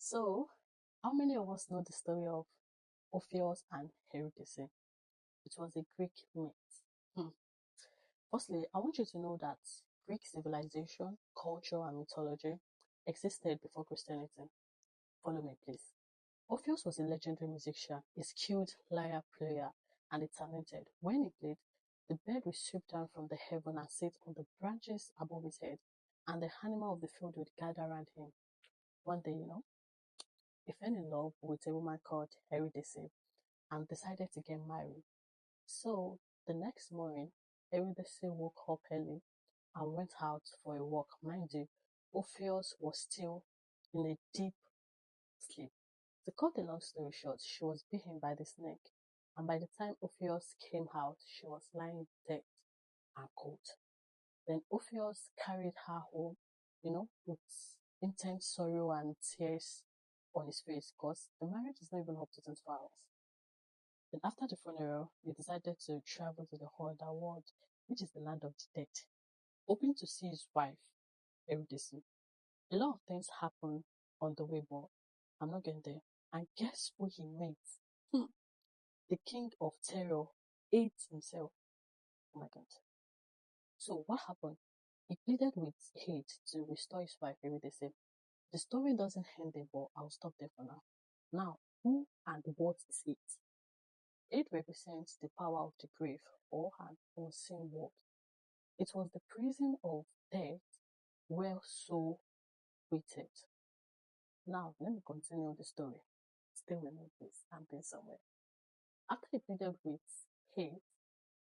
So, how many of us know the story of Orpheus and Eurydice? It was a Greek myth. Hmm. Firstly, I want you to know that Greek civilization, culture, and mythology existed before Christianity. Follow me, please. Orpheus was a legendary musician, a skilled lyre player, and a talented. When he played, the bird would swoop down from the heaven and sit on the branches above his head, and the animal of the field would gather around him. One day, he fell in love with a woman called Eurydice and decided to get married. So the next morning, Eurydice woke up early and went out for a walk. Mind you, Orpheus was still in a deep sleep. To cut a long story short, she was bitten by the snake, and by the time Orpheus came out, she was lying dead and cold. Then Orpheus carried her home, with intense sorrow and tears on his face because the marriage is not even up to 24 hours. Then after the funeral, he decided to travel to the other world, which is the land of the dead, hoping to see his wife, Eurydice. A lot of things happened on the way, but I'm not going there. And guess who he met? The king of terror, Hades himself. Oh my god. So what happened? He pleaded with Hades to restore his wife, Eurydice. The story doesn't end there, but I'll stop there for now. Now, who and what is it? It represents the power of the grave or an unseen world. It was the prison of death where soul waited. Now, let me continue the story. Stay with me, please. I'm being somewhere. After he pleaded with Hades,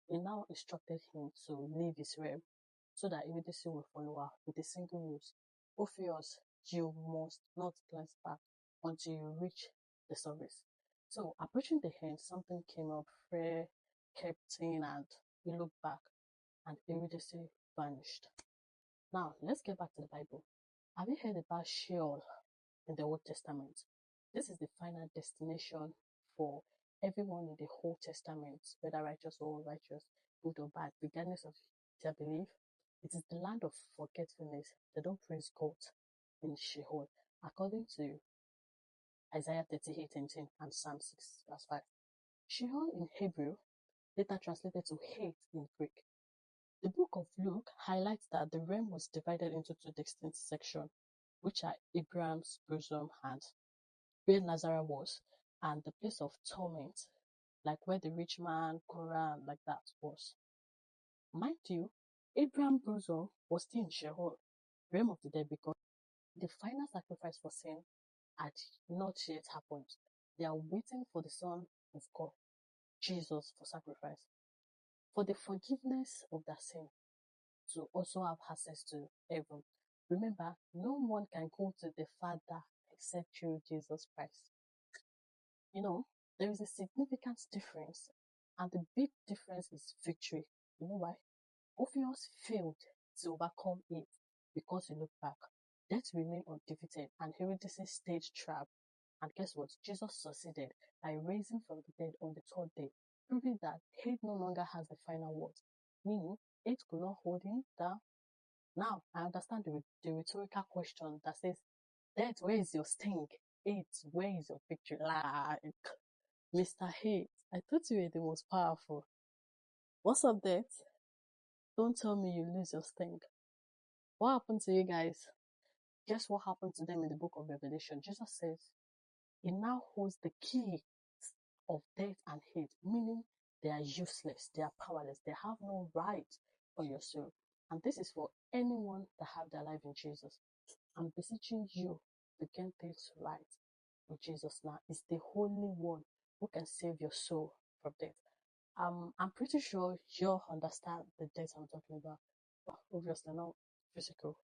he now instructed him to leave his realm so that Eurydice will follow her with a single rules. Orpheus, you must not glance back until you reach the surface. So, approaching the end, something came up. Freya kept in and he looked back, and Eurydice vanished. Now, let's get back to the Bible. Have you heard about Sheol in the Old Testament? This is the final destination for everyone in the Old Testament, whether righteous or unrighteous, good or bad, regardless of their belief. It is the land of forgetfulness. They don't praise God in Sheol, according to Isaiah 38:18 and Psalm 6 verse 5. Sheol in Hebrew, later translated to hate in Greek. The book of Luke highlights that the realm was divided into two distinct sections, which are Abraham's bosom and where Lazarus was, and the place of torment, like where the rich man, Korah, like that was. Mind you, Abraham's bosom was still in Sheol, realm of the dead, because the final sacrifice for sin had not yet happened. They are waiting for the Son of God, Jesus, for sacrifice, for the forgiveness of their sin, to also have access to heaven. Remember, no one can go to the Father except through Jesus Christ. There is a significant difference, and the big difference is victory. You know why? Orpheus failed to overcome it because he looked back. Death remained undefeated, and Eurydice stayed trapped. And guess what? Jesus succeeded by raising from the dead on the third day, proving that hate no longer has the final word. Meaning, hate could not hold him down. Now, I understand the rhetorical question that says, Death, where is your sting? Hate, where is your victory? Like, Mr. Hate, I thought you were the most powerful. What's up, Death? Don't tell me you lose your sting. What happened to you guys? Guess what happened to them in the book of Revelation? Jesus says he now holds the key of death and hate, meaning they are useless, they are powerless, they have no right on your soul. And this is for anyone that have their life in Jesus. I'm beseeching you to get things right with Jesus now. It's the Holy One who can save your soul from death. I'm pretty sure you'll understand the death I'm talking about. Well, obviously not physical.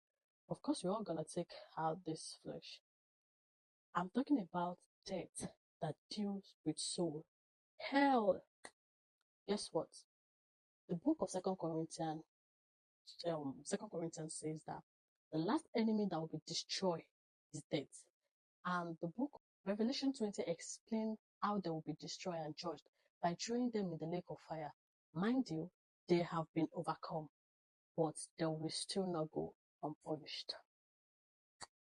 Of course, we're all gonna take out this flesh. I'm talking about death that deals with soul. Hell. Guess what? The book of Second Corinthians says that the last enemy that will be destroyed is death. And the book of Revelation 20 explains how they will be destroyed and judged by throwing them in the lake of fire. Mind you, they have been overcome, but they will still not go unpunished.